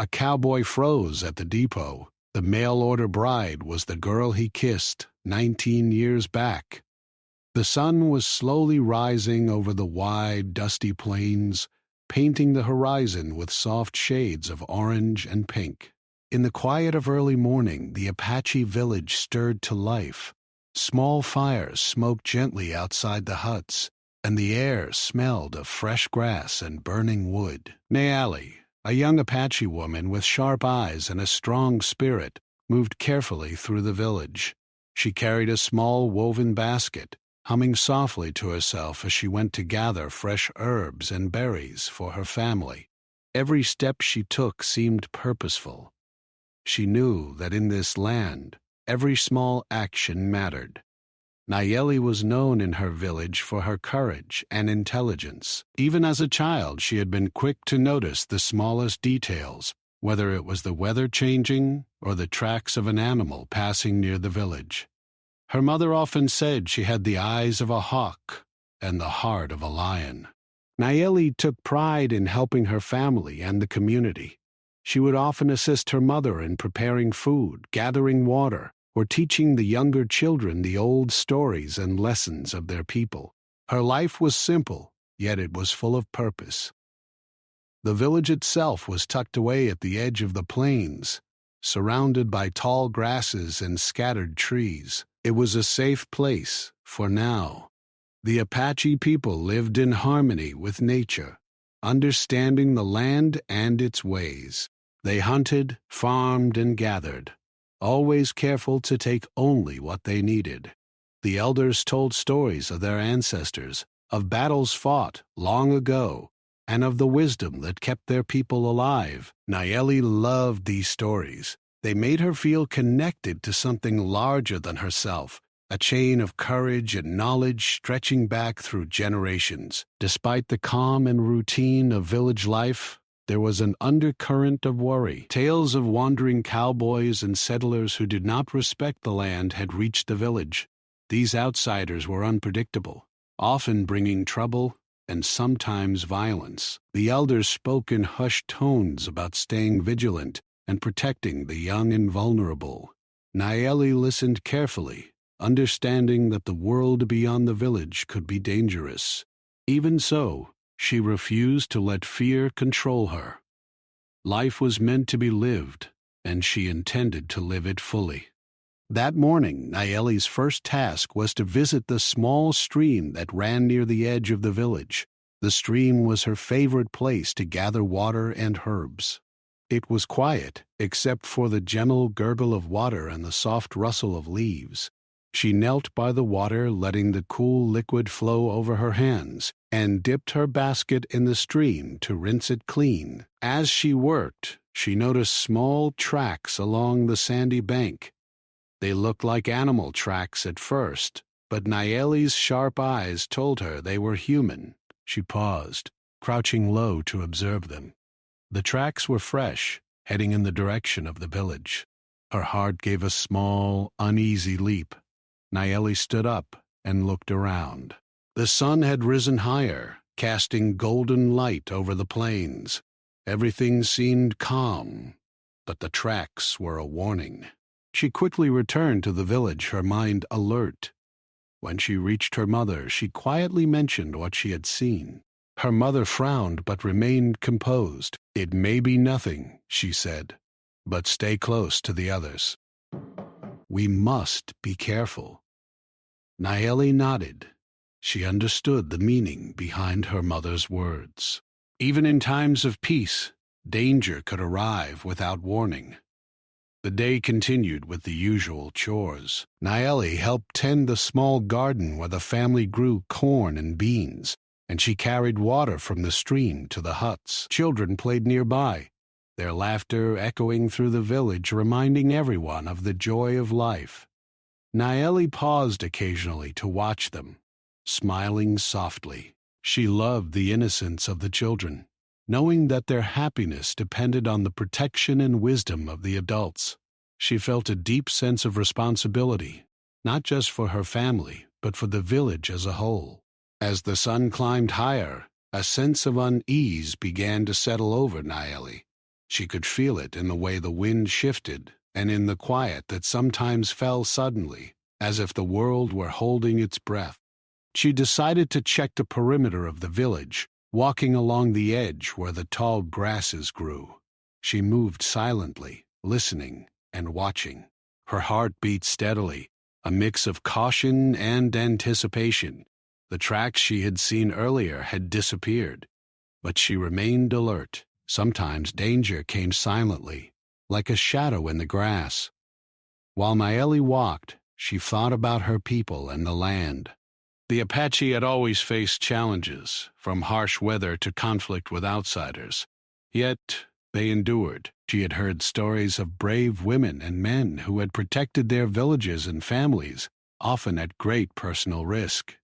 A cowboy froze at the depot. The mail-order bride was the girl he kissed 19 years back. The sun was slowly rising over the wide, dusty plains, painting the horizon with soft shades of orange and pink. In the quiet of early morning, the Apache village stirred to life. Small fires smoked gently outside the huts, and the air smelled of fresh grass and burning wood. Naali, a young Apache woman with sharp eyes and a strong spirit, moved carefully through the village. She carried a small woven basket, humming softly to herself as she went to gather fresh herbs and berries for her family. Every step she took seemed purposeful. She knew that in this land, every small action mattered. Nayeli was known in her village for her courage and intelligence. Even as a child, she had been quick to notice the smallest details, whether it was the weather changing or the tracks of an animal passing near the village. Her mother often said she had the eyes of a hawk and the heart of a lion. Nayeli took pride in helping her family and the community. She would often assist her mother in preparing food, gathering water, or teaching the younger children the old stories and lessons of their people. Her life was simple, yet it was full of purpose. The village itself was tucked away at the edge of the plains, surrounded by tall grasses and scattered trees. It was a safe place, for now. The Apache people lived in harmony with nature, understanding the land and its ways. They hunted, farmed, and gathered, always careful to take only what they needed. The elders told stories of their ancestors, of battles fought long ago, and of the wisdom that kept their people alive. Nayeli loved these stories. They made her feel connected to something larger than herself, a chain of courage and knowledge stretching back through generations. Despite the calm and routine of village life, there was an undercurrent of worry. Tales of wandering cowboys and settlers who did not respect the land had reached the village. These outsiders were unpredictable, often bringing trouble and sometimes violence. The elders spoke in hushed tones about staying vigilant and protecting the young and vulnerable. Nayeli listened carefully, understanding that the world beyond the village could be dangerous. Even so, she refused to let fear control her. Life was meant to be lived, and she intended to live it fully. That morning, Nayeli's first task was to visit the small stream that ran near the edge of the village. The stream was her favorite place to gather water and herbs. It was quiet, except for the gentle gurgle of water and the soft rustle of leaves. She knelt by the water, letting the cool liquid flow over her hands, and dipped her basket in the stream to rinse it clean. As she worked, she noticed small tracks along the sandy bank. They looked like animal tracks at first, but Nayeli's sharp eyes told her they were human. She paused, crouching low to observe them. The tracks were fresh, heading in the direction of the village. Her heart gave a small, uneasy leap. Nayeli stood up and looked around. The sun had risen higher, casting golden light over the plains. Everything seemed calm, but the tracks were a warning. She quickly returned to the village, her mind alert. When she reached her mother, she quietly mentioned what she had seen. Her mother frowned but remained composed. "It may be nothing," she said, "but stay close to the others. We must be careful." Nayeli nodded. She understood the meaning behind her mother's words. Even in times of peace, danger could arrive without warning. The day continued with the usual chores. Nayeli helped tend the small garden where the family grew corn and beans, and she carried water from the stream to the huts. Children played nearby, their laughter echoing through the village, reminding everyone of the joy of life. Nayeli paused occasionally to watch them, smiling softly. She loved the innocence of the children, knowing that their happiness depended on the protection and wisdom of the adults. She felt a deep sense of responsibility, not just for her family, but for the village as a whole. As the sun climbed higher, a sense of unease began to settle over Nayeli. She could feel it in the way the wind shifted and in the quiet that sometimes fell suddenly, as if the world were holding its breath. She decided to check the perimeter of the village, walking along the edge where the tall grasses grew. She moved silently, listening and watching. Her heart beat steadily, a mix of caution and anticipation. The tracks she had seen earlier had disappeared, but she remained alert. Sometimes danger came silently, like a shadow in the grass. While Naeli walked, she thought about her people and the land. The Apache had always faced challenges, from harsh weather to conflict with outsiders. Yet they endured. She had heard stories of brave women and men who had protected their villages and families, often at great personal risk.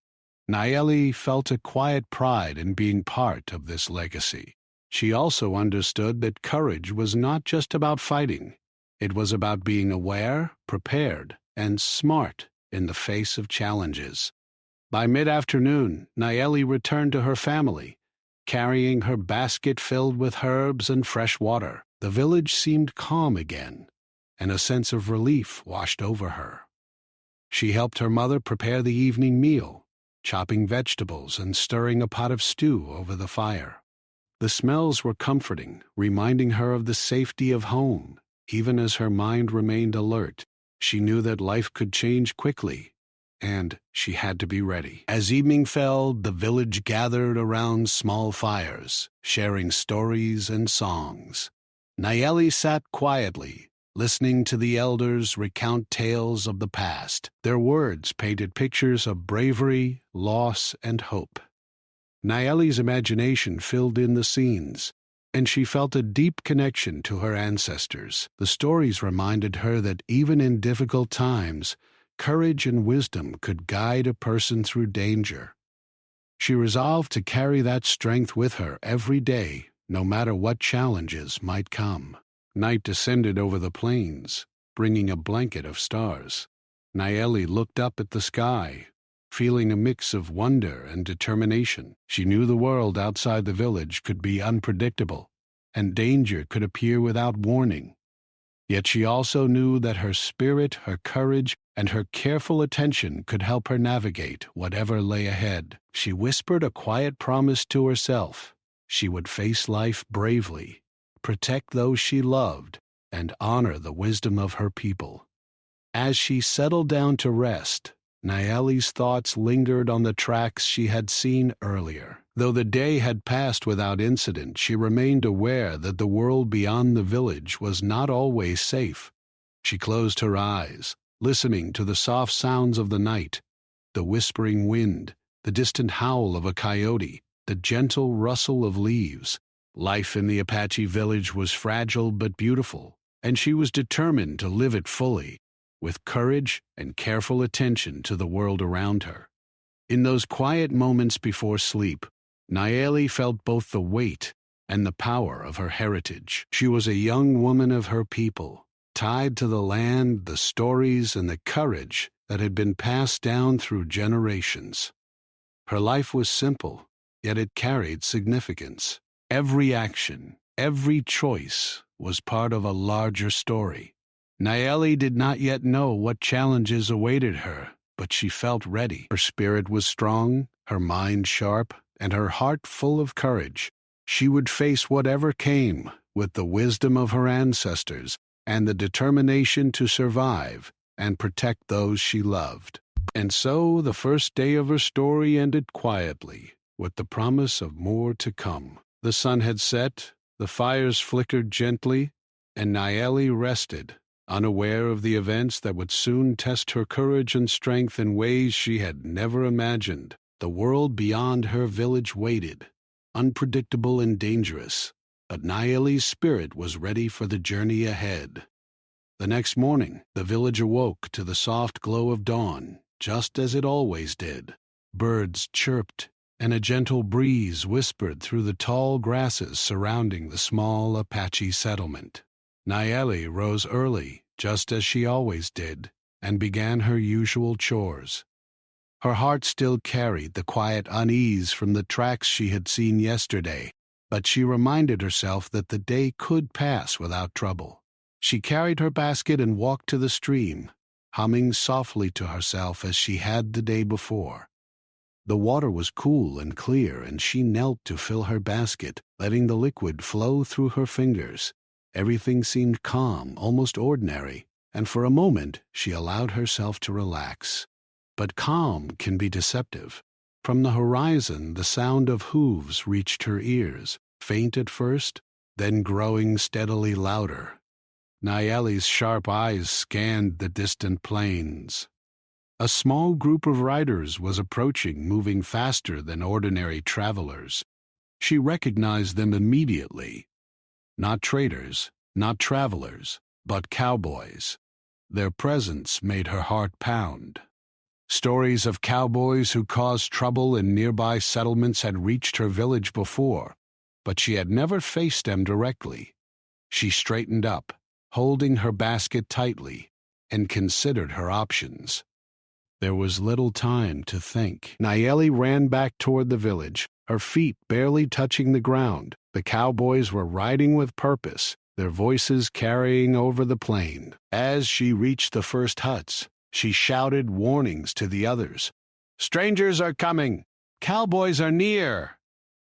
Naeli felt a quiet pride in being part of this legacy. She also understood that courage was not just about fighting. It was about being aware, prepared, and smart in the face of challenges. By mid-afternoon, Naeli returned to her family, carrying her basket filled with herbs and fresh water. The village seemed calm again, and a sense of relief washed over her. She helped her mother prepare the evening meal, chopping vegetables and stirring a pot of stew over the fire. The smells were comforting, reminding her of the safety of home. Even as her mind remained alert, she knew that life could change quickly, and she had to be ready. As evening fell, the village gathered around small fires, sharing stories and songs. Naeli sat quietly, listening to the elders recount tales of the past. Their words painted pictures of bravery, loss, and hope. Naeli's imagination filled in the scenes, and she felt a deep connection to her ancestors. The stories reminded her that even in difficult times, courage and wisdom could guide a person through danger. She resolved to carry that strength with her every day, no matter what challenges might come. Night descended over the plains, bringing a blanket of stars. Naeli looked up at the sky, feeling a mix of wonder and determination. She knew the world outside the village could be unpredictable, and danger could appear without warning. Yet she also knew that her spirit, her courage, and her careful attention could help her navigate whatever lay ahead. She whispered a quiet promise to herself. She would face life bravely, protect those she loved, and honor the wisdom of her people. As she settled down to rest, Naeli's thoughts lingered on the tracks she had seen earlier. Though the day had passed without incident, she remained aware that the world beyond the village was not always safe. She closed her eyes, listening to the soft sounds of the night, the whispering wind, the distant howl of a coyote, the gentle rustle of leaves. Life in the Apache village was fragile but beautiful, and she was determined to live it fully, with courage and careful attention to the world around her. In those quiet moments before sleep, Naeli felt both the weight and the power of her heritage. She was a young woman of her people, tied to the land, the stories, and the courage that had been passed down through generations. Her life was simple, yet it carried significance. Every action, every choice was part of a larger story. Naeli did not yet know what challenges awaited her, but she felt ready. Her spirit was strong, her mind sharp, and her heart full of courage. She would face whatever came with the wisdom of her ancestors and the determination to survive and protect those she loved. And so the first day of her story ended quietly, with the promise of more to come. The sun had set, the fires flickered gently, and Naeli rested, unaware of the events that would soon test her courage and strength in ways she had never imagined. The world beyond her village waited, unpredictable and dangerous, but Naeli's spirit was ready for the journey ahead. The next morning, the village awoke to the soft glow of dawn, just as it always did. Birds chirped, and a gentle breeze whispered through the tall grasses surrounding the small Apache settlement. Naeli rose early, just as she always did, and began her usual chores. Her heart still carried the quiet unease from the tracks she had seen yesterday, but she reminded herself that the day could pass without trouble. She carried her basket and walked to the stream, humming softly to herself as she had the day before. The water was cool and clear, and she knelt to fill her basket, letting the liquid flow through her fingers. Everything seemed calm, almost ordinary, and for a moment she allowed herself to relax. But calm can be deceptive. From the horizon, the sound of hooves reached her ears, faint at first, then growing steadily louder. Nayeli's sharp eyes scanned the distant plains. A small group of riders was approaching, moving faster than ordinary travelers. She recognized them immediately. Not traders, not travelers, but cowboys. Their presence made her heart pound. Stories of cowboys who caused trouble in nearby settlements had reached her village before, but she had never faced them directly. She straightened up, holding her basket tightly, and considered her options. There was little time to think. Nayeli ran back toward the village, her feet barely touching the ground. The cowboys were riding with purpose, their voices carrying over the plain. As she reached the first huts, she shouted warnings to the others. "Strangers are coming! Cowboys are near!"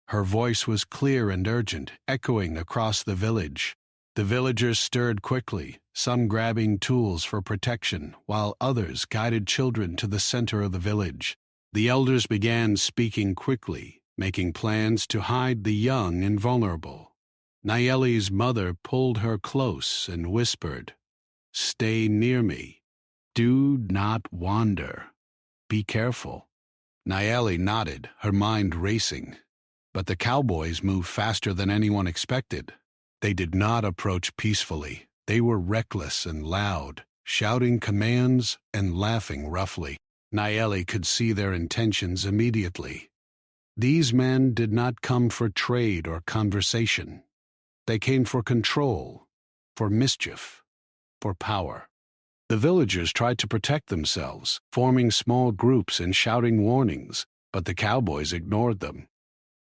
Her voice was clear and urgent, echoing across the village. The villagers stirred quickly, some grabbing tools for protection, while others guided children to the center of the village. The elders began speaking quickly, making plans to hide the young and vulnerable. Nayeli's mother pulled her close and whispered, "Stay near me. Do not wander. Be careful." Nayeli nodded, her mind racing. But the cowboys moved faster than anyone expected. They did not approach peacefully. They were reckless and loud, shouting commands and laughing roughly. Nayeli could see their intentions immediately. These men did not come for trade or conversation. They came for control, for mischief, for power. The villagers tried to protect themselves, forming small groups and shouting warnings, but the cowboys ignored them.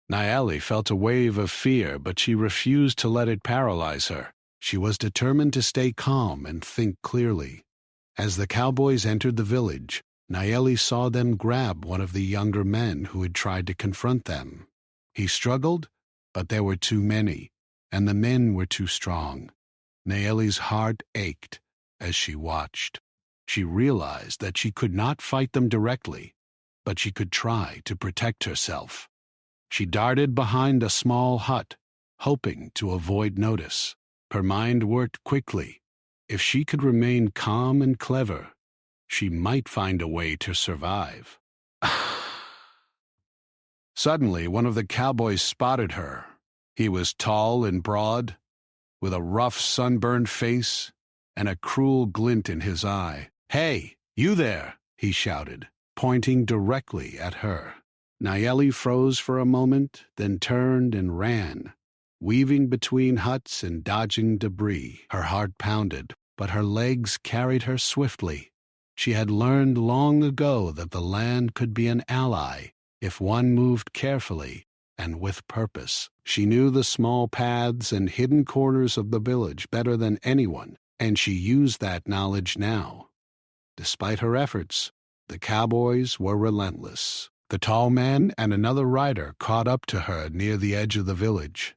Nayeli felt a wave of fear, but she refused to let it paralyze her. She was determined to stay calm and think clearly. As the cowboys entered the village, Nayeli saw them grab one of the younger men who had tried to confront them. He struggled, but there were too many, and the men were too strong. Nayeli's heart ached as she watched. She realized that she could not fight them directly, but she could try to protect herself. She darted behind a small hut, hoping to avoid notice. Her mind worked quickly. If she could remain calm and clever, she might find a way to survive. Suddenly, one of the cowboys spotted her. He was tall and broad, with a rough, sunburned face and a cruel glint in his eye. "Hey, you there!" he shouted, pointing directly at her. Nayeli froze for a moment, then turned and ran, weaving between huts and dodging debris. Her heart pounded, but her legs carried her swiftly. She had learned long ago that the land could be an ally if one moved carefully and with purpose. She knew the small paths and hidden corners of the village better than anyone, and she used that knowledge now. Despite her efforts, the cowboys were relentless. The tall man and another rider caught up to her near the edge of the village.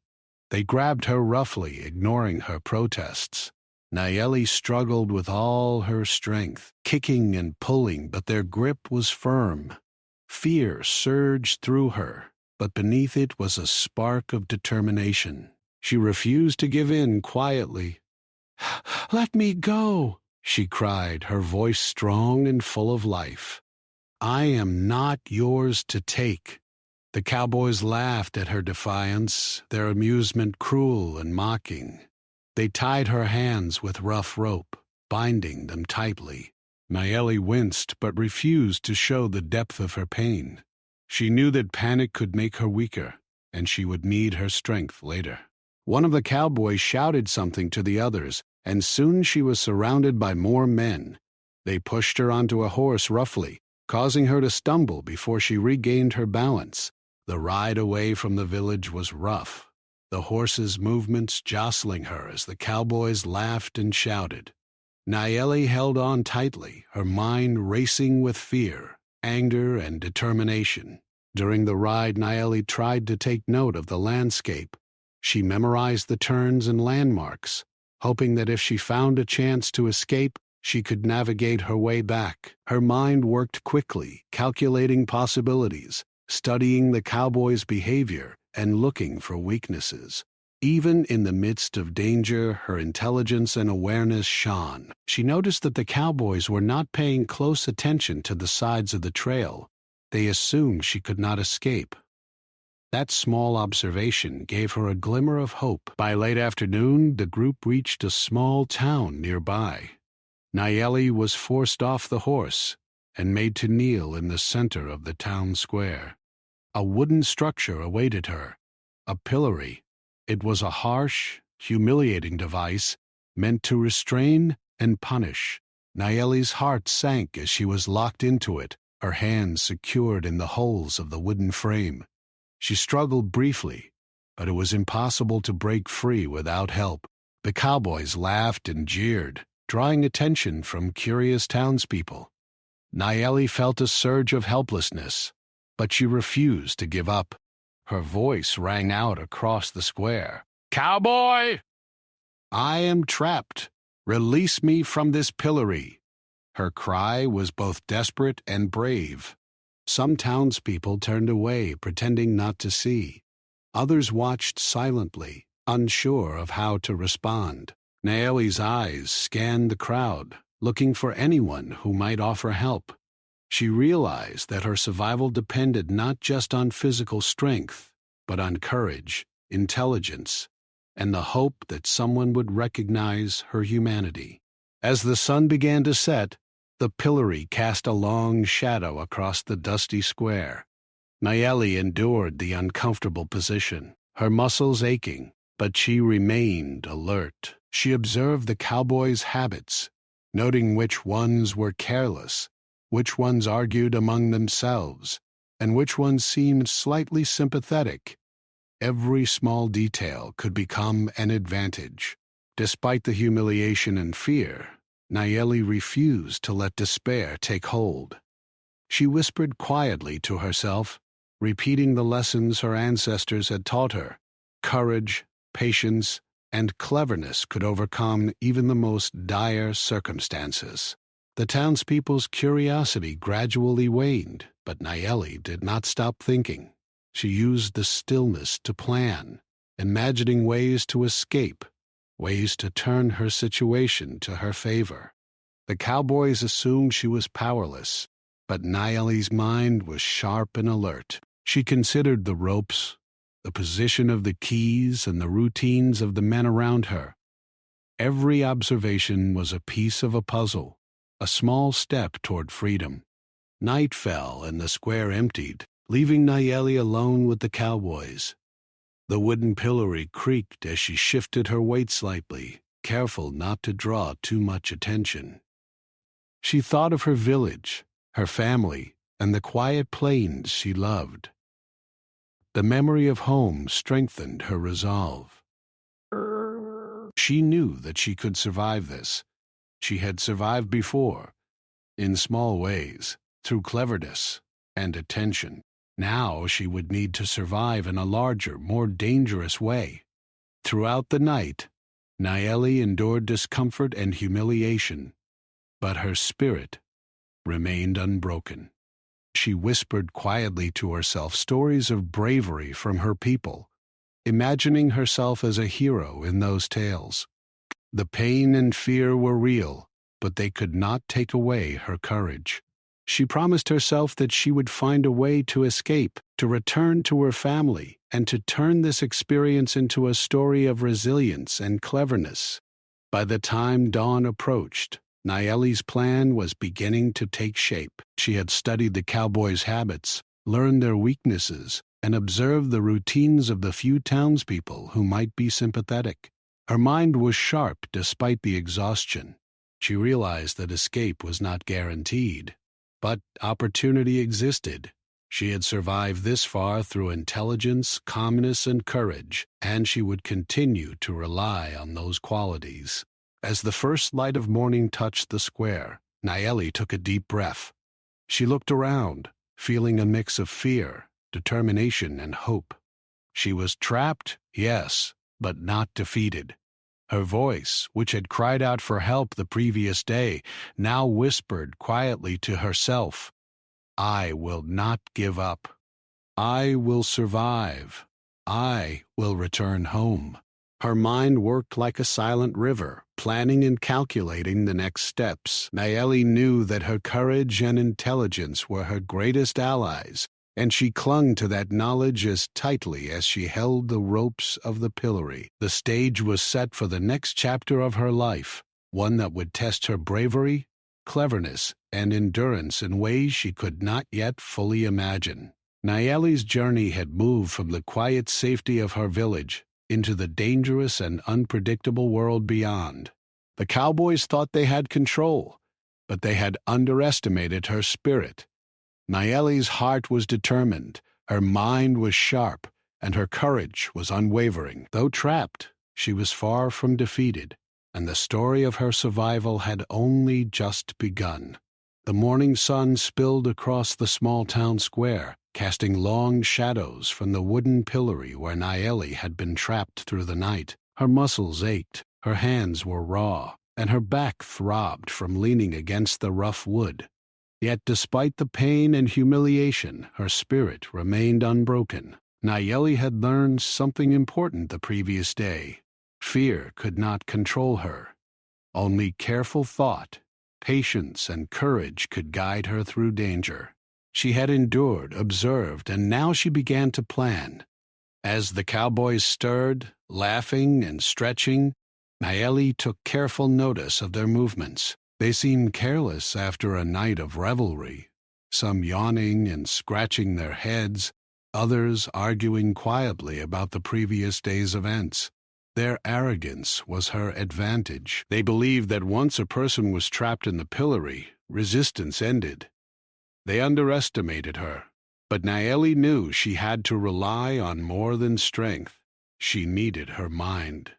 They grabbed her roughly, ignoring her protests. Nayeli struggled with all her strength, kicking and pulling, but their grip was firm. Fear surged through her, but beneath it was a spark of determination. She refused to give in quietly. "Let me go," she cried, her voice strong and full of life. "I am not yours to take." The cowboys laughed at her defiance, their amusement cruel and mocking. They tied her hands with rough rope, binding them tightly. Nayeli winced but refused to show the depth of her pain. She knew that panic could make her weaker, and she would need her strength later. One of the cowboys shouted something to the others, and soon she was surrounded by more men. They pushed her onto a horse roughly, causing her to stumble before she regained her balance. The ride away from the village was rough, the horses' movements jostling her as the cowboys laughed and shouted. Nayeli held on tightly, her mind racing with fear, anger, and determination. During the ride, Nayeli tried to take note of the landscape. She memorized the turns and landmarks, hoping that if she found a chance to escape, she could navigate her way back. Her mind worked quickly, calculating possibilities, studying the cowboys' behavior, and looking for weaknesses. Even in the midst of danger, her intelligence and awareness shone. She noticed that the cowboys were not paying close attention to the sides of the trail. They assumed she could not escape. That small observation gave her a glimmer of hope. By late afternoon, the group reached a small town nearby. Nayeli was forced off the horse and made to kneel in the center of the town square. A wooden structure awaited her, a pillory. It was a harsh, humiliating device meant to restrain and punish. Nayeli's heart sank as she was locked into it, her hands secured in the holes of the wooden frame. She struggled briefly, but it was impossible to break free without help. The cowboys laughed and jeered, drawing attention from curious townspeople. Nayeli felt a surge of helplessness, but she refused to give up. Her voice rang out across the square. "Cowboy! I am trapped. Release me from this pillory." Her cry was both desperate and brave. Some townspeople turned away, pretending not to see. Others watched silently, unsure of how to respond. Nayeli's eyes scanned the crowd, looking for anyone who might offer help. She realized that her survival depended not just on physical strength, but on courage, intelligence, and the hope that someone would recognize her humanity. As the sun began to set, the pillory cast a long shadow across the dusty square. Nayeli endured the uncomfortable position, her muscles aching, but she remained alert. She observed the cowboys' habits, noting which ones were careless, which ones argued among themselves, and which ones seemed slightly sympathetic. Every small detail could become an advantage. Despite the humiliation and fear, Nayeli refused to let despair take hold. She whispered quietly to herself, repeating the lessons her ancestors had taught her. Courage, patience, and cleverness could overcome even the most dire circumstances. The townspeople's curiosity gradually waned, but Nayeli did not stop thinking. She used the stillness to plan, imagining ways to escape, ways to turn her situation to her favor. The cowboys assumed she was powerless, but Nayeli's mind was sharp and alert. She considered the ropes, the position of the keys, and the routines of the men around her. Every observation was a piece of a puzzle, a small step toward freedom. Night fell and the square emptied, leaving Nayeli alone with the cowboys. The wooden pillory creaked as she shifted her weight slightly, careful not to draw too much attention. She thought of her village, her family, and the quiet plains she loved. The memory of home strengthened her resolve. She knew that she could survive this. She had survived before, in small ways, through cleverness and attention. Now she would need to survive in a larger, more dangerous way. Throughout the night, Nayeli endured discomfort and humiliation, but her spirit remained unbroken. She whispered quietly to herself stories of bravery from her people, imagining herself as a hero in those tales. The pain and fear were real, but they could not take away her courage. She promised herself that she would find a way to escape, to return to her family, and to turn this experience into a story of resilience and cleverness. By the time dawn approached, Nayeli's plan was beginning to take shape. She had studied the cowboys' habits, learned their weaknesses, and observed the routines of the few townspeople who might be sympathetic. Her mind was sharp despite the exhaustion. She realized that escape was not guaranteed, but opportunity existed. She had survived this far through intelligence, calmness, and courage, and she would continue to rely on those qualities. As the first light of morning touched the square, Nayeli took a deep breath. She looked around, feeling a mix of fear, determination, and hope. She was trapped, yes, but not defeated. Her voice, which had cried out for help the previous day, now whispered quietly to herself, "I will not give up. I will survive. I will return home." Her mind worked like a silent river, planning and calculating the next steps. Nayeli knew that her courage and intelligence were her greatest allies, and she clung to that knowledge as tightly as she held the ropes of the pillory. The stage was set for the next chapter of her life, one that would test her bravery, cleverness, and endurance in ways she could not yet fully imagine. Nayeli's journey had moved from the quiet safety of her village into the dangerous and unpredictable world beyond. The cowboys thought they had control, but they had underestimated her spirit. Nayeli's heart was determined, her mind was sharp, and her courage was unwavering. Though trapped, she was far from defeated, and the story of her survival had only just begun. The morning sun spilled across the small town square, casting long shadows from the wooden pillory where Nayeli had been trapped through the night. Her muscles ached, her hands were raw, and her back throbbed from leaning against the rough wood. Yet despite the pain and humiliation, her spirit remained unbroken. Nayeli had learned something important the previous day. Fear could not control her. Only careful thought, patience, and courage could guide her through danger. She had endured, observed, and now she began to plan. As the cowboys stirred, laughing and stretching, Nayeli took careful notice of their movements. They seemed careless after a night of revelry, some yawning and scratching their heads, others arguing quietly about the previous day's events. Their arrogance was her advantage. They believed that once a person was trapped in the pillory, resistance ended. They underestimated her, but Nayeli knew she had to rely on more than strength. She needed her mind.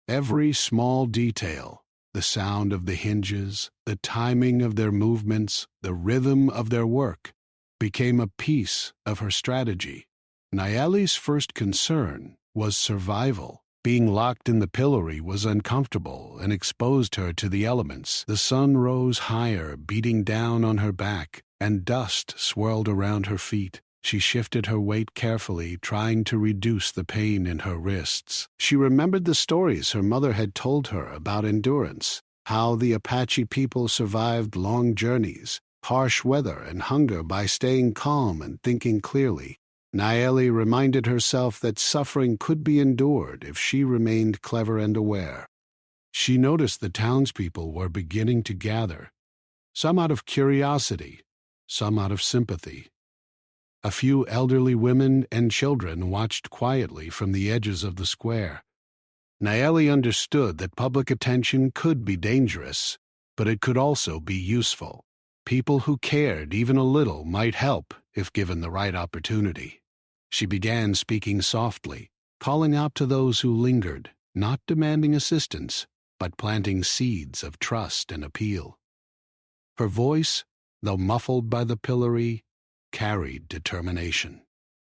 Every small detail, the sound of the hinges, the timing of their movements, the rhythm of their work, became a piece of her strategy. Nayeli's first concern was survival. Being locked in the pillory was uncomfortable and exposed her to the elements. The sun rose higher, beating down on her back, and dust swirled around her feet. She shifted her weight carefully, trying to reduce the pain in her wrists. She remembered the stories her mother had told her about endurance, how the Apache people survived long journeys, harsh weather, and hunger by staying calm and thinking clearly. Nayeli reminded herself that suffering could be endured if she remained clever and aware. She noticed the townspeople were beginning to gather, some out of curiosity, some out of sympathy. A few elderly women and children watched quietly from the edges of the square. Nayeli understood that public attention could be dangerous, but it could also be useful. People who cared even a little might help if given the right opportunity. She began speaking softly, calling out to those who lingered, not demanding assistance, but planting seeds of trust and appeal. Her voice, though muffled by the pillory, carried determination.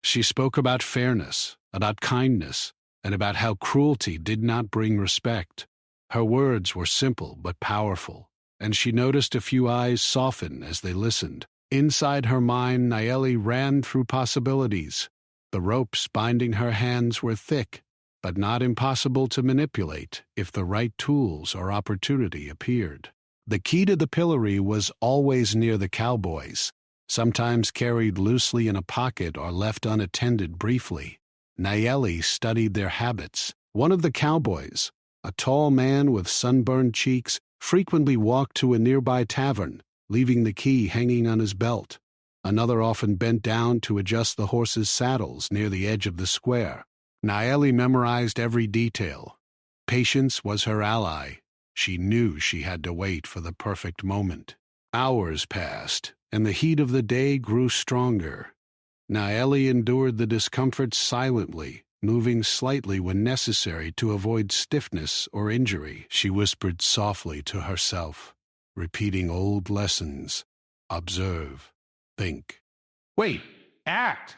She spoke about fairness, about kindness, and about how cruelty did not bring respect. Her words were simple but powerful, and she noticed a few eyes soften as they listened. Inside her mind, Nayeli ran through possibilities. The ropes binding her hands were thick, but not impossible to manipulate if the right tools or opportunity appeared. The key to the pillory was always near the cowboys, sometimes carried loosely in a pocket or left unattended briefly. Nayeli studied their habits. One of the cowboys, a tall man with sunburned cheeks, frequently walked to a nearby tavern, leaving the key hanging on his belt. Another often bent down to adjust the horses' saddles near the edge of the square. Nayeli memorized every detail. Patience was her ally. She knew she had to wait for the perfect moment. Hours passed, and the heat of the day grew stronger. Naeli endured the discomfort silently, moving slightly when necessary to avoid stiffness or injury. She whispered softly to herself, repeating old lessons: observe, think, wait, act.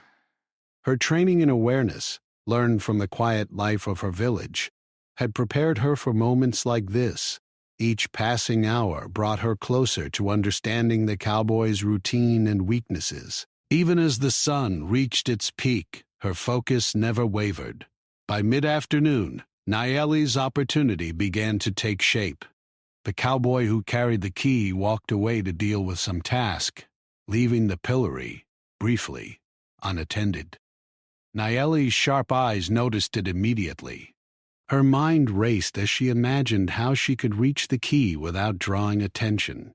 Her training in awareness, learned from the quiet life of her village, had prepared her for moments like this. Each passing hour brought her closer to understanding the cowboy's routine and weaknesses. Even as the sun reached its peak, her focus never wavered. By mid-afternoon, Naeli's opportunity began to take shape. The cowboy who carried the key walked away to deal with some task, leaving the pillory, briefly, unattended. Naeli's sharp eyes noticed it immediately. Her mind raced as she imagined how she could reach the key without drawing attention.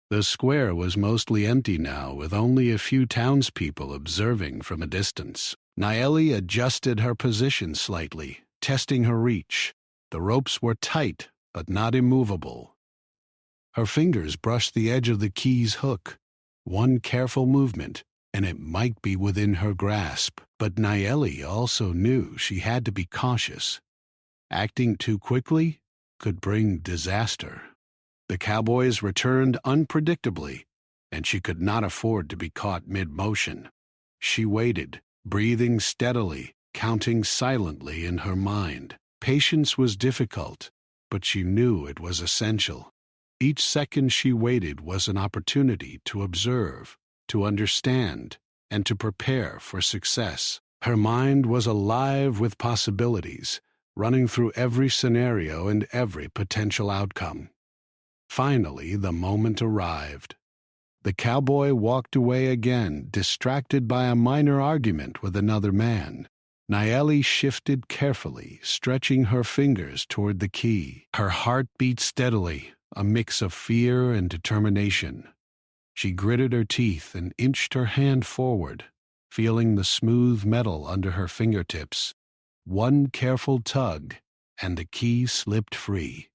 The square was mostly empty now, with only a few townspeople observing from a distance. Naeli adjusted her position slightly, testing her reach. The ropes were tight, but not immovable. Her fingers brushed the edge of the key's hook. One careful movement, and it might be within her grasp. But Naeli also knew she had to be cautious. Acting too quickly could bring disaster. The cowboys returned unpredictably, and she could not afford to be caught mid-motion. She waited, breathing steadily, counting silently in her mind. Patience was difficult, but she knew it was essential. Each second she waited was an opportunity to observe, to understand, and to prepare for success. Her mind was alive with possibilities, running through every scenario and every potential outcome. Finally, the moment arrived. The cowboy walked away again, distracted by a minor argument with another man. Naeli shifted carefully, stretching her fingers toward the key. Her heart beat steadily, a mix of fear and determination. She gritted her teeth and inched her hand forward, feeling the smooth metal under her fingertips. One careful tug, and the key slipped free.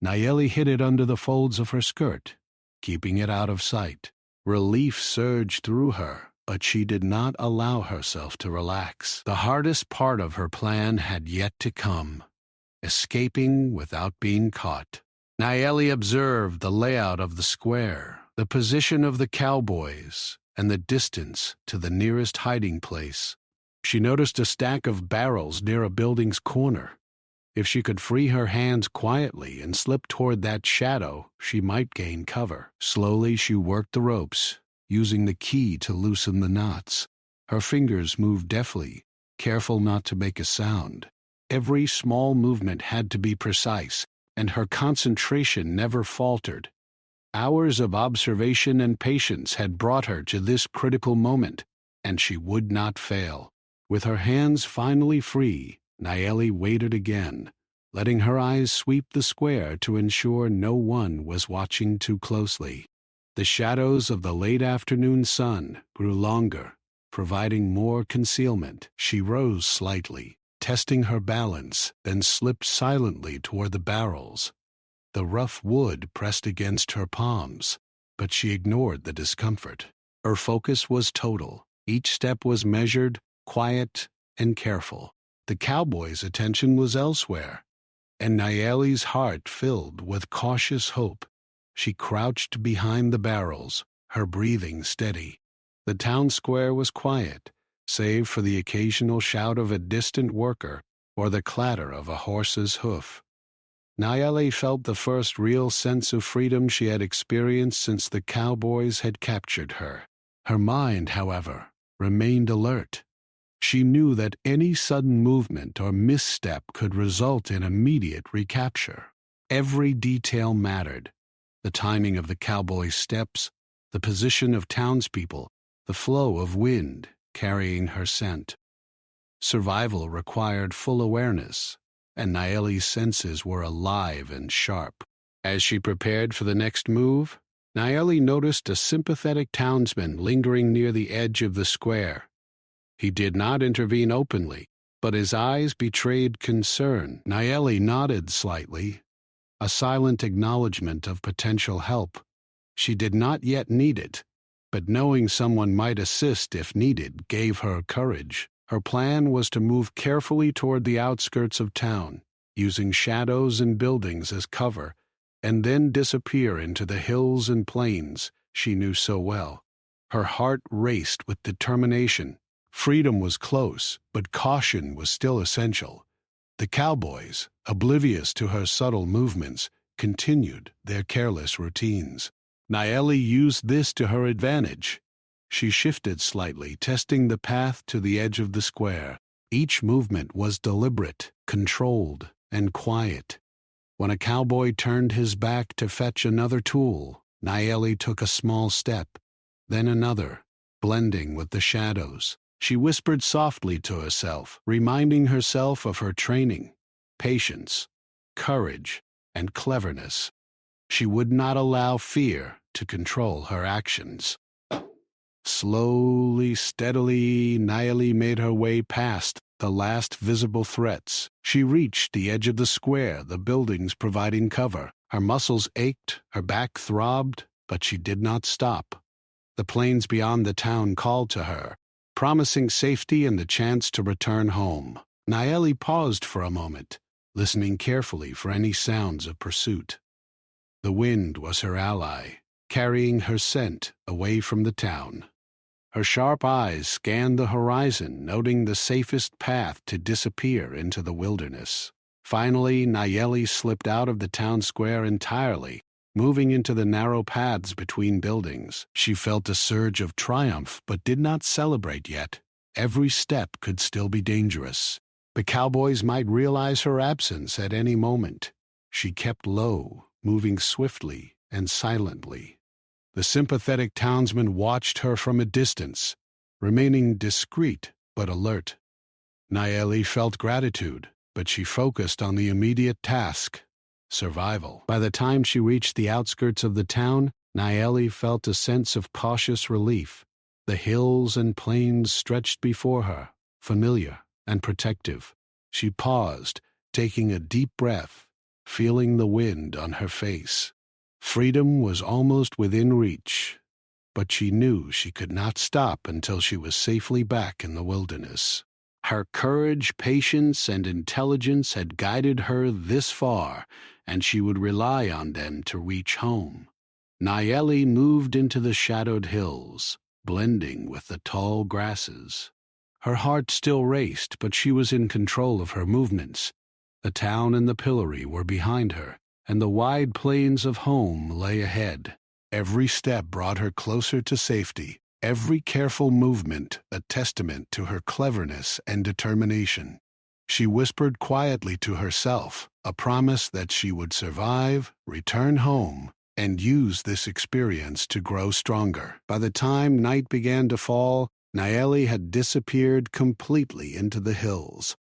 Naeli hid it under the folds of her skirt, keeping it out of sight. Relief surged through her, but she did not allow herself to relax. The hardest part of her plan had yet to come: escaping without being caught. Naeli observed the layout of the square, the position of the cowboys, and the distance to the nearest hiding place. She noticed a stack of barrels near a building's corner. If she could free her hands quietly and slip toward that shadow, she might gain cover. Slowly she worked the ropes, using the key to loosen the knots. Her fingers moved deftly, careful not to make a sound. Every small movement had to be precise, and her concentration never faltered. Hours of observation and patience had brought her to this critical moment, and she would not fail. With her hands finally free, Naeli waited again, letting her eyes sweep the square to ensure no one was watching too closely. The shadows of the late afternoon sun grew longer, providing more concealment. She rose slightly, testing her balance, then slipped silently toward the barrels. The rough wood pressed against her palms, but she ignored the discomfort. Her focus was total. Each step was measured, quiet, and careful. The cowboy's attention was elsewhere, and Naeli's heart filled with cautious hope. She crouched behind the barrels, her breathing steady. The town square was quiet, save for the occasional shout of a distant worker or the clatter of a horse's hoof. Naeli felt the first real sense of freedom she had experienced since the cowboys had captured her. Her mind, however, remained alert. She knew that any sudden movement or misstep could result in immediate recapture. Every detail mattered: the timing of the cowboy's steps, the position of townspeople, the flow of wind carrying her scent. Survival required full awareness, and Naeli's senses were alive and sharp. As she prepared for the next move, Naeli noticed a sympathetic townsman lingering near the edge of the square. He did not intervene openly, but his eyes betrayed concern. Naeli nodded slightly, a silent acknowledgement of potential help. She did not yet need it, but knowing someone might assist if needed gave her courage. Her plan was to move carefully toward the outskirts of town, using shadows and buildings as cover, and then disappear into the hills and plains she knew so well. Her heart raced with determination. Freedom was close, but caution was still essential. The cowboys, oblivious to her subtle movements, continued their careless routines. Nayeli used this to her advantage. She shifted slightly, testing the path to the edge of the square. Each movement was deliberate, controlled, and quiet. When a cowboy turned his back to fetch another tool, Nayeli took a small step, then another, blending with the shadows. She whispered softly to herself, reminding herself of her training, patience, courage, and cleverness. She would not allow fear to control her actions. Slowly, steadily, Nayeli made her way past the last visible threats. She reached the edge of the square, the buildings providing cover. Her muscles ached, her back throbbed, but she did not stop. The plains beyond the town called to her, promising safety and the chance to return home. Nayeli paused for a moment, listening carefully for any sounds of pursuit. The wind was her ally, carrying her scent away from the town. Her sharp eyes scanned the horizon, noting the safest path to disappear into the wilderness. Finally, Nayeli slipped out of the town square entirely, moving into the narrow paths between buildings. She felt a surge of triumph, but did not celebrate yet. Every step could still be dangerous. The cowboys might realize her absence at any moment. She kept low, moving swiftly and silently. The sympathetic townsmen watched her from a distance, remaining discreet but alert. Nayeli felt gratitude, but she focused on the immediate task: survival. By the time she reached the outskirts of the town, Nayeli felt a sense of cautious relief. The hills and plains stretched before her, familiar and protective. She paused, taking a deep breath, feeling the wind on her face. Freedom was almost within reach, but she knew she could not stop until she was safely back in the wilderness. Her courage, patience, and intelligence had guided her this far, and she would rely on them to reach home. Nayeli moved into the shadowed hills, blending with the tall grasses. Her heart still raced, but she was in control of her movements. The town and the pillory were behind her, and the wide plains of home lay ahead. Every step brought her closer to safety, every careful movement a testament to her cleverness and determination. She whispered quietly to herself, a promise that she would survive, return home, and use this experience to grow stronger. By the time night began to fall, Nayeli had disappeared completely into the hills.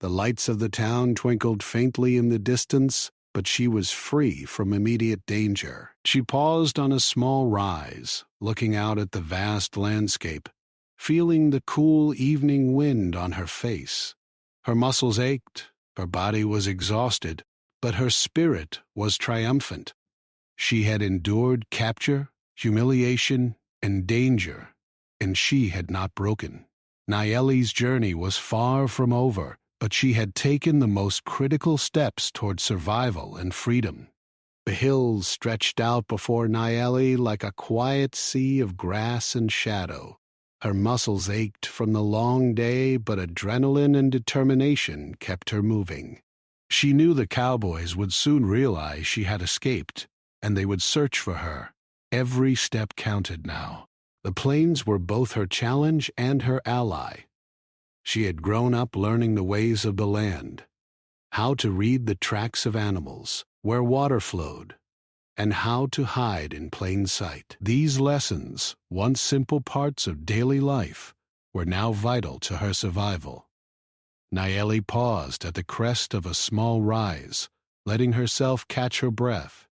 The lights of the town twinkled faintly in the distance, but she was free from immediate danger. She paused on a small rise, looking out at the vast landscape, feeling the cool evening wind on her face. Her muscles ached, her body was exhausted, but her spirit was triumphant. She had endured capture, humiliation, and danger, and she had not broken. Nayeli's journey was far from over, but she had taken the most critical steps toward survival and freedom. The hills stretched out before Nayeli like a quiet sea of grass and shadow. Her muscles ached from the long day, but adrenaline and determination kept her moving. She knew the cowboys would soon realize she had escaped, and they would search for her. Every step counted now. The plains were both her challenge and her ally. She had grown up learning the ways of the land, how to read the tracks of animals, where water flowed, and how to hide in plain sight. These lessons, once simple parts of daily life, were now vital to her survival. Nayeli paused at the crest of a small rise, letting herself catch her breath.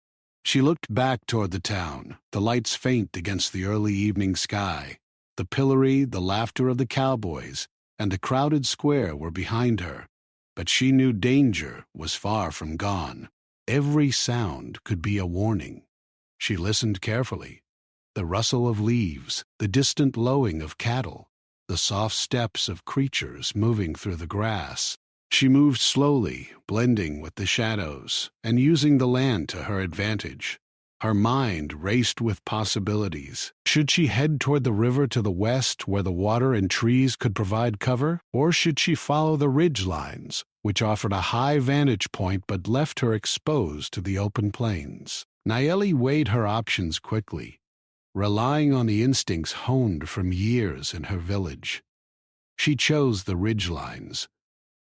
She looked back toward the town, the lights faint against the early evening sky. The pillory, the laughter of the cowboys, and the crowded square were behind her, but she knew danger was far from gone. Every sound could be a warning. She listened carefully, The rustle of leaves, the distant lowing of cattle, the soft steps of creatures moving through the grass. She moved slowly, blending with the shadows, and using the land to her advantage. Her mind raced with possibilities. Should she head toward the river to the west, where the water and trees could provide cover? Or should she follow the ridge lines, which offered a high vantage point but left her exposed to the open plains? Nayeli weighed her options quickly, relying on the instincts honed from years in her village. She chose the ridge lines,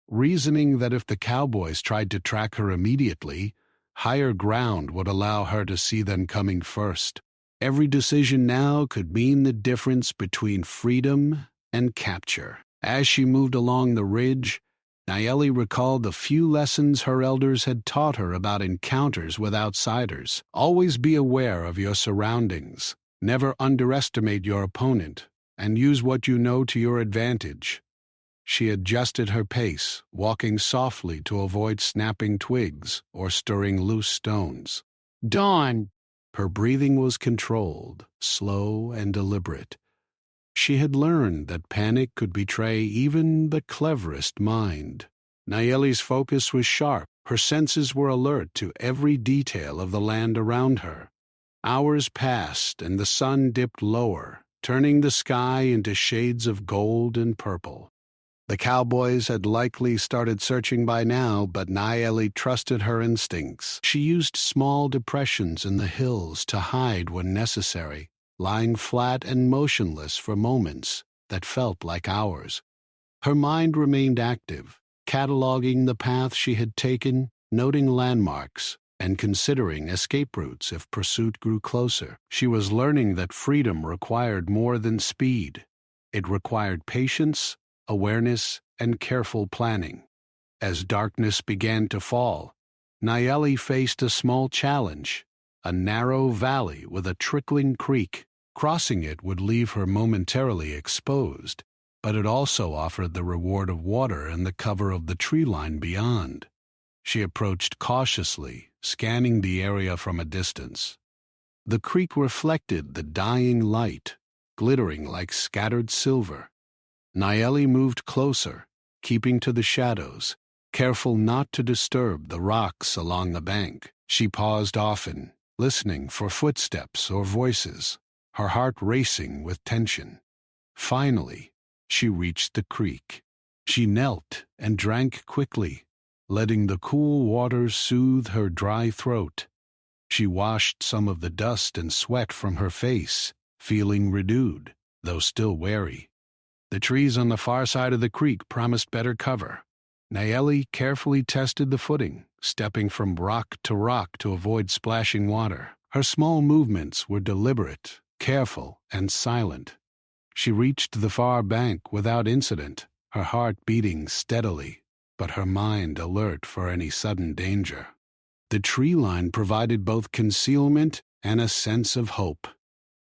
reasoning that if the cowboys tried to track her immediately, higher ground would allow her to see them coming first. Every decision now could mean the difference between freedom and capture. As she moved along the ridge, Nayeli recalled the few lessons her elders had taught her about encounters with outsiders. Always be aware of your surroundings. Never underestimate your opponent, and use what you know to your advantage. She adjusted her pace, walking softly to avoid snapping twigs or stirring loose stones. Dawn! Her breathing was controlled, slow and deliberate. She had learned that panic could betray even the cleverest mind. Nayeli's focus was sharp. Her senses were alert to every detail of the land around her. Hours passed and the sun dipped lower, turning the sky into shades of gold and purple. The cowboys had likely started searching by now, but Nayeli trusted her instincts. She used small depressions in the hills to hide when necessary, lying flat and motionless for moments that felt like hours. Her mind remained active, cataloging the path she had taken, noting landmarks, and considering escape routes if pursuit grew closer. She was learning that freedom required more than speed. It required patience, awareness, and careful planning. As darkness began to fall, Nayeli faced a small challenge, a narrow valley with a trickling creek. Crossing it would leave her momentarily exposed, but it also offered the reward of water and the cover of the tree line beyond. She approached cautiously, scanning the area from a distance. The creek reflected the dying light, glittering like scattered silver. Nayeli moved closer, keeping to the shadows, careful not to disturb the rocks along the bank. She paused often, listening for footsteps or voices, her heart racing with tension. Finally, she reached the creek. She knelt and drank quickly, letting the cool water soothe her dry throat. She washed some of the dust and sweat from her face, feeling renewed, though still wary. The trees on the far side of the creek promised better cover. Nayeli carefully tested the footing, stepping from rock to avoid splashing water. Her small movements were deliberate, careful, and silent. She reached the far bank without incident, her heart beating steadily, but her mind alert for any sudden danger. The tree line provided both concealment and a sense of hope.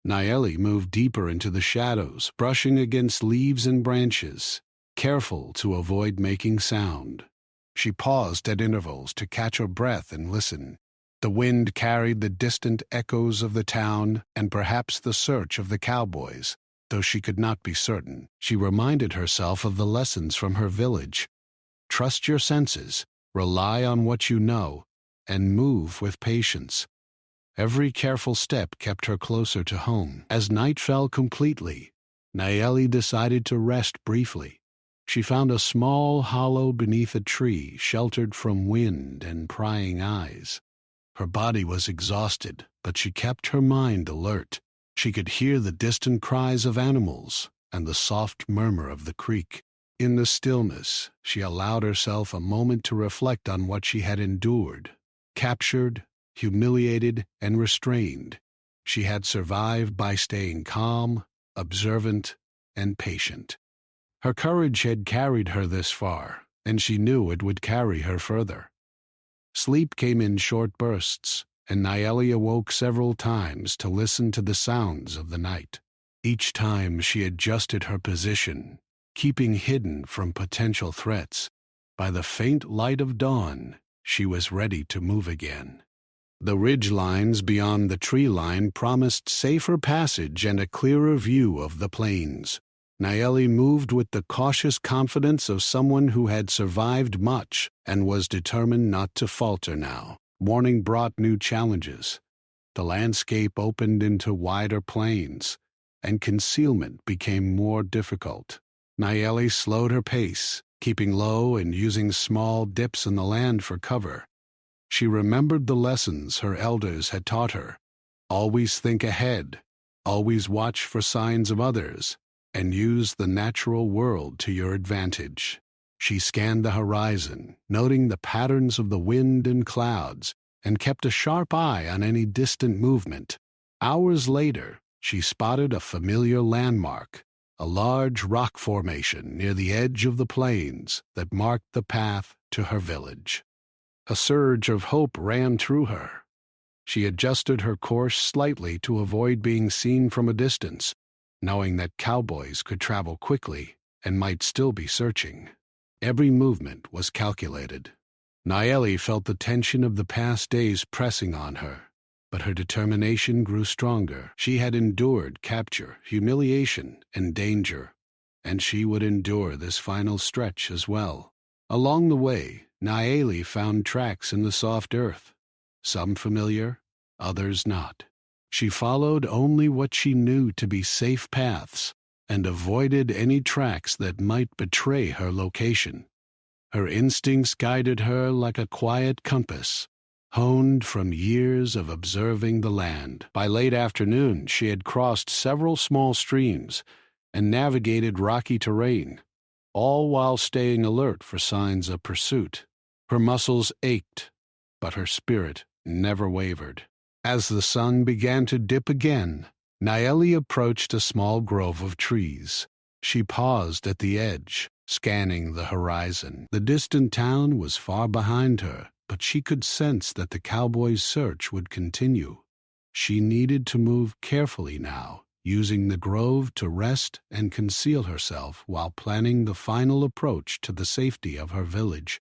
Nayeli moved deeper into the shadows, brushing against leaves and branches, careful to avoid making sound. She paused at intervals to catch her breath and listen. The wind carried the distant echoes of the town and perhaps the search of the cowboys, though she could not be certain. She reminded herself of the lessons from her village. Trust your senses, rely on what you know, and move with patience. Every careful step kept her closer to home. As night fell completely, Nayeli decided to rest briefly. She found a small hollow beneath a tree, sheltered from wind and prying eyes. Her body was exhausted, but she kept her mind alert. She could hear the distant cries of animals and the soft murmur of the creek. In the stillness, she allowed herself a moment to reflect on what she had endured. Captured, humiliated, and restrained, she had survived by staying calm, observant, and patient. Her courage had carried her this far, and she knew it would carry her further. Sleep came in short bursts, and Nayeli awoke several times to listen to the sounds of the night. Each time she adjusted her position, keeping hidden from potential threats. By the faint light of dawn, she was ready to move again. The ridge lines beyond the tree line promised safer passage and a clearer view of the plains. Nayeli moved with the cautious confidence of someone who had survived much and was determined not to falter now. Morning brought new challenges. The landscape opened into wider plains, and concealment became more difficult. Nayeli slowed her pace, keeping low and using small dips in the land for cover. She remembered the lessons her elders had taught her. Always think ahead, always watch for signs of others, and use the natural world to your advantage. She scanned the horizon, noting the patterns of the wind and clouds, and kept a sharp eye on any distant movement. Hours later, she spotted a familiar landmark, a large rock formation near the edge of the plains that marked the path to her village. A surge of hope ran through her. She adjusted her course slightly to avoid being seen from a distance, knowing that cowboys could travel quickly and might still be searching. Every movement was calculated. Nayeli felt the tension of the past days pressing on her, but her determination grew stronger. She had endured capture, humiliation, and danger, and she would endure this final stretch as well. Along the way, Nayeli found tracks in the soft earth, some familiar, others not. She followed only what she knew to be safe paths and avoided any tracks that might betray her location. Her instincts guided her like a quiet compass, honed from years of observing the land. By late afternoon, she had crossed several small streams and navigated rocky terrain, all while staying alert for signs of pursuit. Her muscles ached, but her spirit never wavered. As the sun began to dip again, Nayeli approached a small grove of trees. She paused at the edge, scanning the horizon. The distant town was far behind her, but she could sense that the cowboys' search would continue. She needed to move carefully now, using the grove to rest and conceal herself while planning the final approach to the safety of her village.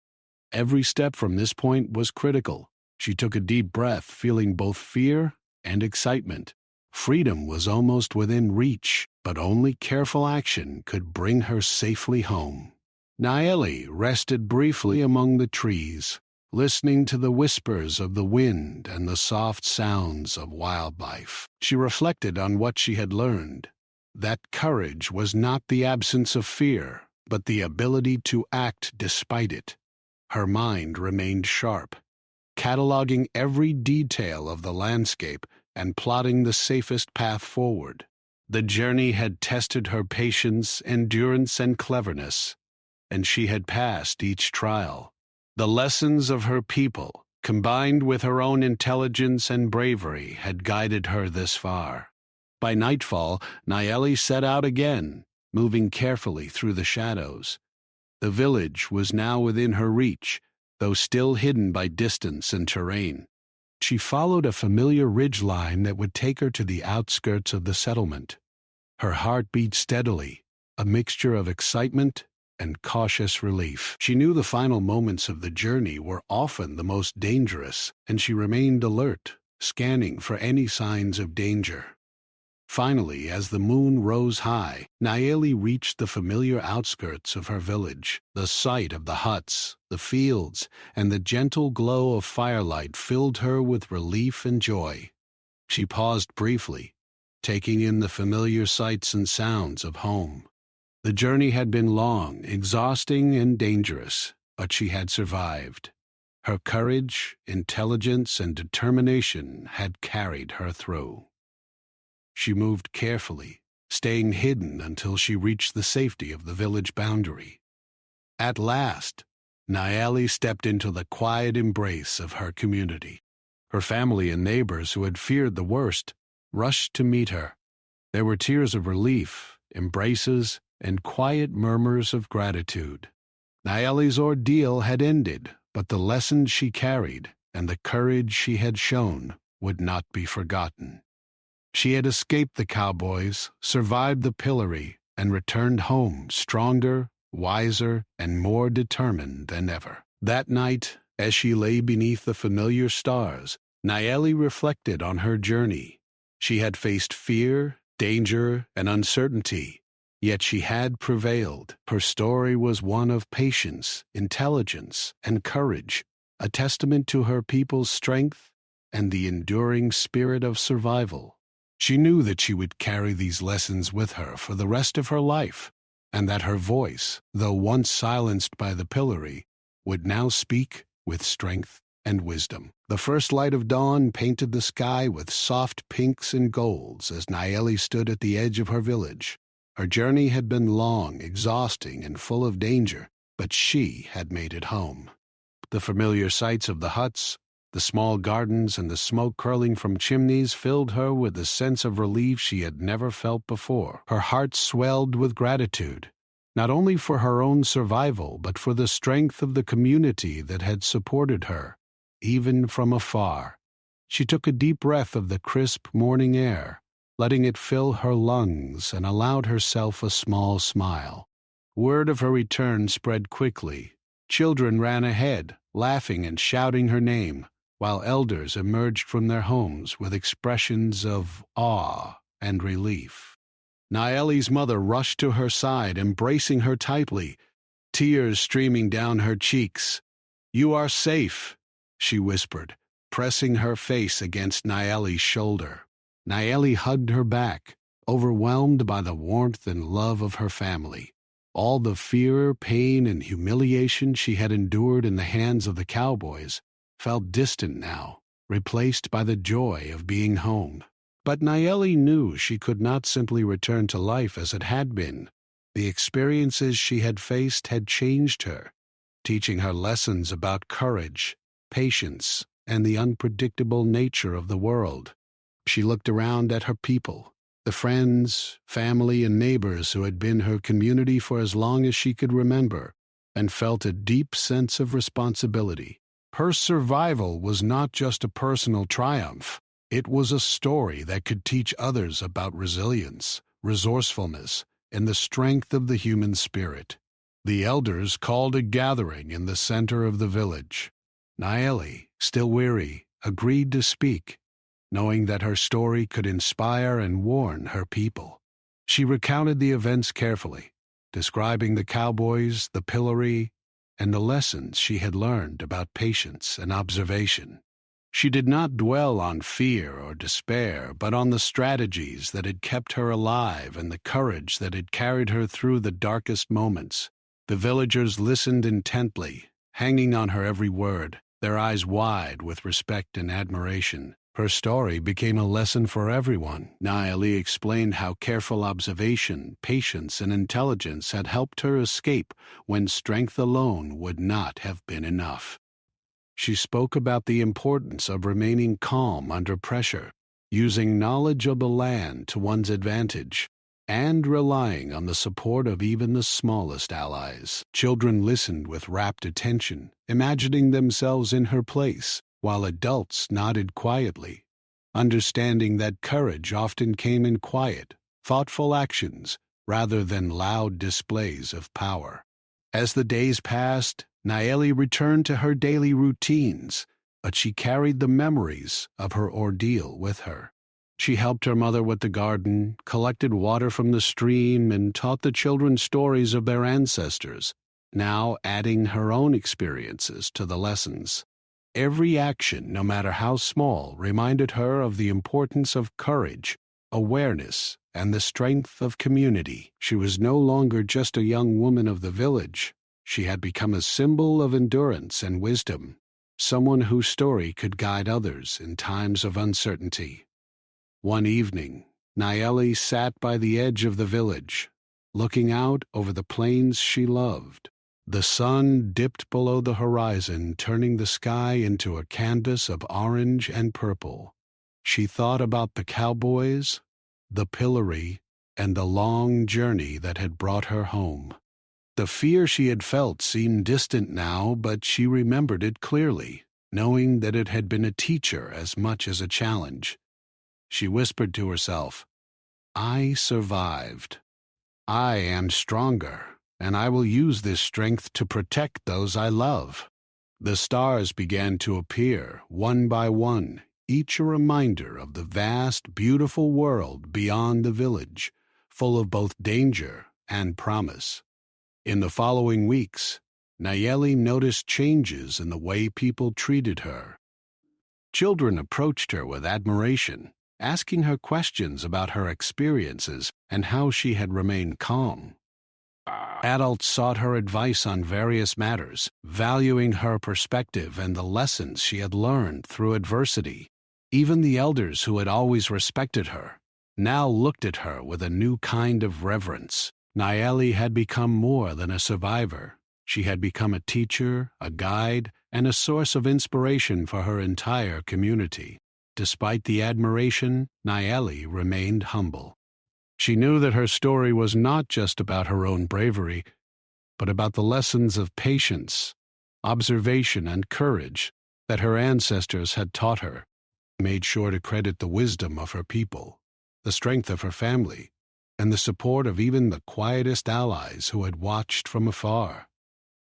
Every step from this point was critical. She took a deep breath, feeling both fear and excitement. Freedom was almost within reach, but only careful action could bring her safely home. Nayeli rested briefly among the trees, listening to the whispers of the wind and the soft sounds of wildlife. She reflected on what she had learned, that courage was not the absence of fear, but the ability to act despite it. Her mind remained sharp, cataloging every detail of the landscape and plotting the safest path forward. The journey had tested her patience, endurance, and cleverness, and she had passed each trial. The lessons of her people, combined with her own intelligence and bravery, had guided her this far. By nightfall, Nayeli set out again, moving carefully through the shadows. The village was now within her reach, though still hidden by distance and terrain. She followed a familiar ridgeline that would take her to the outskirts of the settlement. Her heart beat steadily, a mixture of excitement and cautious relief. She knew the final moments of the journey were often the most dangerous, and she remained alert, scanning for any signs of danger. Finally, as the moon rose high, Nayeli reached the familiar outskirts of her village. The sight of the huts, the fields, and the gentle glow of firelight filled her with relief and joy. She paused briefly, taking in the familiar sights and sounds of home. The journey had been long, exhausting, and dangerous, but she had survived. Her courage, intelligence, and determination had carried her through. She moved carefully, staying hidden until she reached the safety of the village boundary. At last, Nayeli stepped into the quiet embrace of her community. Her family and neighbors who had feared the worst rushed to meet her. There were tears of relief, embraces, and quiet murmurs of gratitude. Nayeli's ordeal had ended, but the lessons she carried and the courage she had shown would not be forgotten. She had escaped the cowboys, survived the pillory, and returned home stronger, wiser, and more determined than ever. That night, as she lay beneath the familiar stars, Nayeli reflected on her journey. She had faced fear, danger, and uncertainty, yet she had prevailed. Her story was one of patience, intelligence, and courage, a testament to her people's strength and the enduring spirit of survival. She knew that she would carry these lessons with her for the rest of her life, and that her voice, though once silenced by the pillory, would now speak with strength and wisdom. The first light of dawn painted the sky with soft pinks and golds as Nayeli stood at the edge of her village. Her journey had been long, exhausting, and full of danger, but she had made it home. The familiar sights of the huts, the small gardens, and the smoke curling from chimneys filled her with a sense of relief she had never felt before. Her heart swelled with gratitude, not only for her own survival, but for the strength of the community that had supported her, even from afar. She took a deep breath of the crisp morning air, letting it fill her lungs, and allowed herself a small smile. Word of her return spread quickly. Children ran ahead, laughing and shouting her name, while elders emerged from their homes with expressions of awe and relief. Nayeli's mother rushed to her side, embracing her tightly, tears streaming down her cheeks. "You are safe," she whispered, pressing her face against Nayeli's shoulder. Nayeli hugged her back, overwhelmed by the warmth and love of her family. All the fear, pain, and humiliation she had endured in the hands of the cowboys felt distant now, replaced by the joy of being home. But Nayeli knew she could not simply return to life as it had been. The experiences she had faced had changed her, teaching her lessons about courage, patience, and the unpredictable nature of the world. She looked around at her people, the friends, family, and neighbors who had been her community for as long as she could remember, and felt a deep sense of responsibility. Her survival was not just a personal triumph. It was a story that could teach others about resilience, resourcefulness, and the strength of the human spirit. The elders called a gathering in the center of the village. Nayeli, still weary, agreed to speak, knowing that her story could inspire and warn her people. She recounted the events carefully, describing the cowboys, the pillory, and the lessons she had learned about patience and observation. She did not dwell on fear or despair, but on the strategies that had kept her alive and the courage that had carried her through the darkest moments. The villagers listened intently, hanging on her every word, their eyes wide with respect and admiration. Her story became a lesson for everyone. Nayeli explained how careful observation, patience, and intelligence had helped her escape when strength alone would not have been enough. She spoke about the importance of remaining calm under pressure, using knowledge of the land to one's advantage, and relying on the support of even the smallest allies. Children listened with rapt attention, imagining themselves in her place, while adults nodded quietly, understanding that courage often came in quiet, thoughtful actions rather than loud displays of power. As the days passed, Nayeli returned to her daily routines, but she carried the memories of her ordeal with her. She helped her mother with the garden, collected water from the stream, and taught the children stories of their ancestors, now adding her own experiences to the lessons. Every action, no matter how small, reminded her of the importance of courage, awareness, and the strength of community. She was no longer just a young woman of the village. She had become a symbol of endurance and wisdom, someone whose story could guide others in times of uncertainty. One evening, Nayeli sat by the edge of the village, looking out over the plains she loved. The sun dipped below the horizon, turning the sky into a canvas of orange and purple. She thought about the cowboys, the pillory, and the long journey that had brought her home. The fear she had felt seemed distant now, but she remembered it clearly, knowing that it had been a teacher as much as a challenge. She whispered to herself, "I survived. I am stronger, and I will use this strength to protect those I love." The stars began to appear, one by one, each a reminder of the vast, beautiful world beyond the village, full of both danger and promise. In the following weeks, Nayeli noticed changes in the way people treated her. Children approached her with admiration, asking her questions about her experiences and how she had remained calm. Adults sought her advice on various matters, valuing her perspective and the lessons she had learned through adversity. Even the elders who had always respected her now looked at her with a new kind of reverence. Nayeli had become more than a survivor. She had become a teacher, a guide, and a source of inspiration for her entire community. Despite the admiration, Nayeli remained humble. She knew that her story was not just about her own bravery, but about the lessons of patience, observation, and courage that her ancestors had taught her. She made sure to credit the wisdom of her people, the strength of her family, and the support of even the quietest allies who had watched from afar.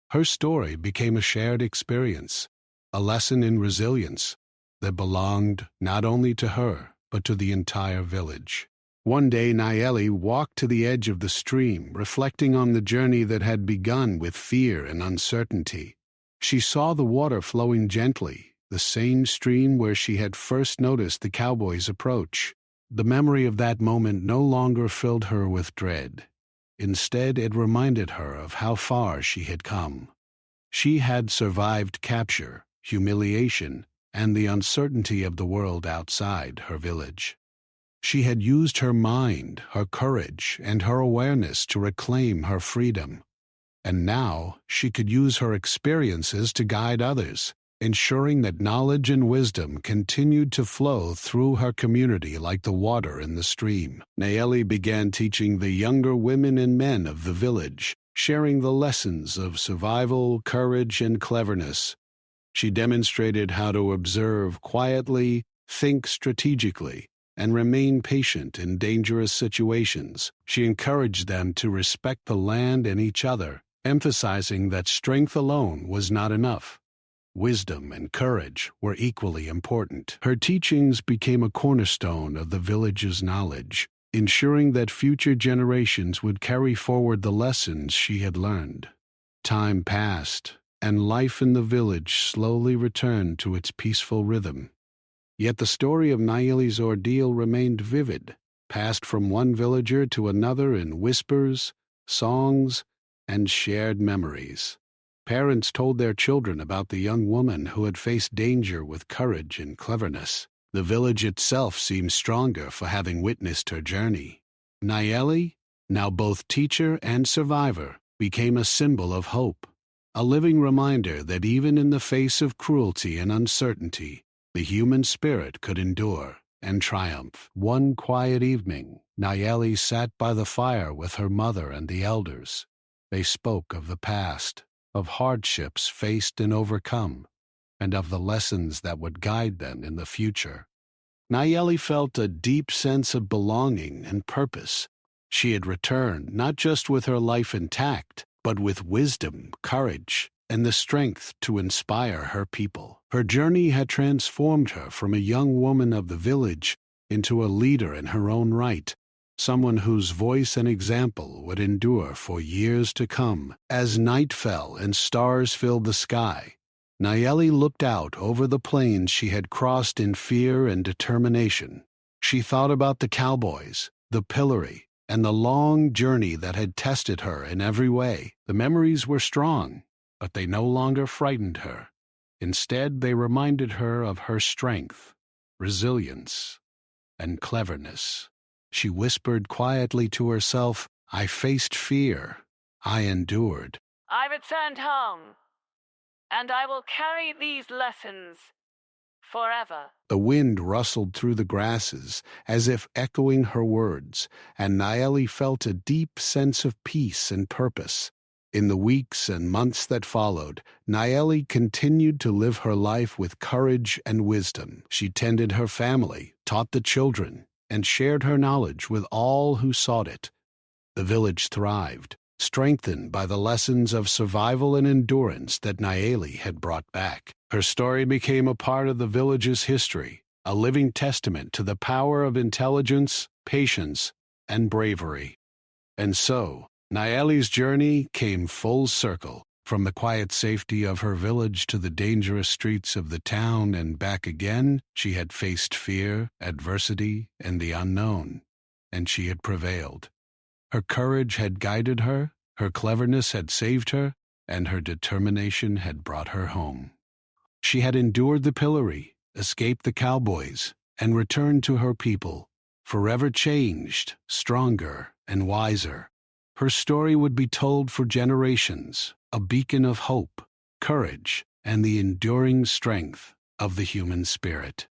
Her story became a shared experience, a lesson in resilience that belonged not only to her, but to the entire village. One day Nayeli walked to the edge of the stream, reflecting on the journey that had begun with fear and uncertainty. She saw the water flowing gently, the same stream where she had first noticed the cowboys approach. The memory of that moment no longer filled her with dread. Instead, it reminded her of how far she had come. She had survived capture, humiliation, and the uncertainty of the world outside her village. She had used her mind, her courage, and her awareness to reclaim her freedom. And now she could use her experiences to guide others, ensuring that knowledge and wisdom continued to flow through her community like the water in the stream. Nayeli began teaching the younger women and men of the village, sharing the lessons of survival, courage, and cleverness. She demonstrated how to observe quietly, think strategically, and remain patient in dangerous situations. She encouraged them to respect the land and each other, emphasizing that strength alone was not enough. Wisdom and courage were equally important. Her teachings became a cornerstone of the village's knowledge, ensuring that future generations would carry forward the lessons she had learned. Time passed, and life in the village slowly returned to its peaceful rhythm. Yet the story of Nayeli's ordeal remained vivid, passed from one villager to another in whispers, songs, and shared memories. Parents told their children about the young woman who had faced danger with courage and cleverness. The village itself seemed stronger for having witnessed her journey. Nayeli, now both teacher and survivor, became a symbol of hope, a living reminder that even in the face of cruelty and uncertainty, the human spirit could endure and triumph. One quiet evening, Nayeli sat by the fire with her mother and the elders. They spoke of the past, of hardships faced and overcome, and of the lessons that would guide them in the future. Nayeli felt a deep sense of belonging and purpose. She had returned not just with her life intact, but with wisdom, courage, and the strength to inspire her people. Her journey had transformed her from a young woman of the village into a leader in her own right, someone whose voice and example would endure for years to come. As night fell and stars filled the sky, Nayeli looked out over the plains she had crossed in fear and determination. She thought about the cowboys, the pillory, and the long journey that had tested her in every way. The memories were strong, but they no longer frightened her. Instead, they reminded her of her strength, resilience, and cleverness. She whispered quietly to herself, "I faced fear. I endured. I returned home, and I will carry these lessons forever." The wind rustled through the grasses as if echoing her words, and Nayeli felt a deep sense of peace and purpose. In the weeks and months that followed, Nayeli continued to live her life with courage and wisdom. She tended her family, taught the children, and shared her knowledge with all who sought it. The village thrived, strengthened by the lessons of survival and endurance that Nayeli had brought back. Her story became a part of the village's history, a living testament to the power of intelligence, patience, and bravery. And so, Nayeli's journey came full circle, from the quiet safety of her village to the dangerous streets of the town and back again. She had faced fear, adversity, and the unknown, and she had prevailed. Her courage had guided her, her cleverness had saved her, and her determination had brought her home. She had endured the pillory, escaped the cowboys, and returned to her people, forever changed, stronger, and wiser. Her story would be told for generations, a beacon of hope, courage, and the enduring strength of the human spirit.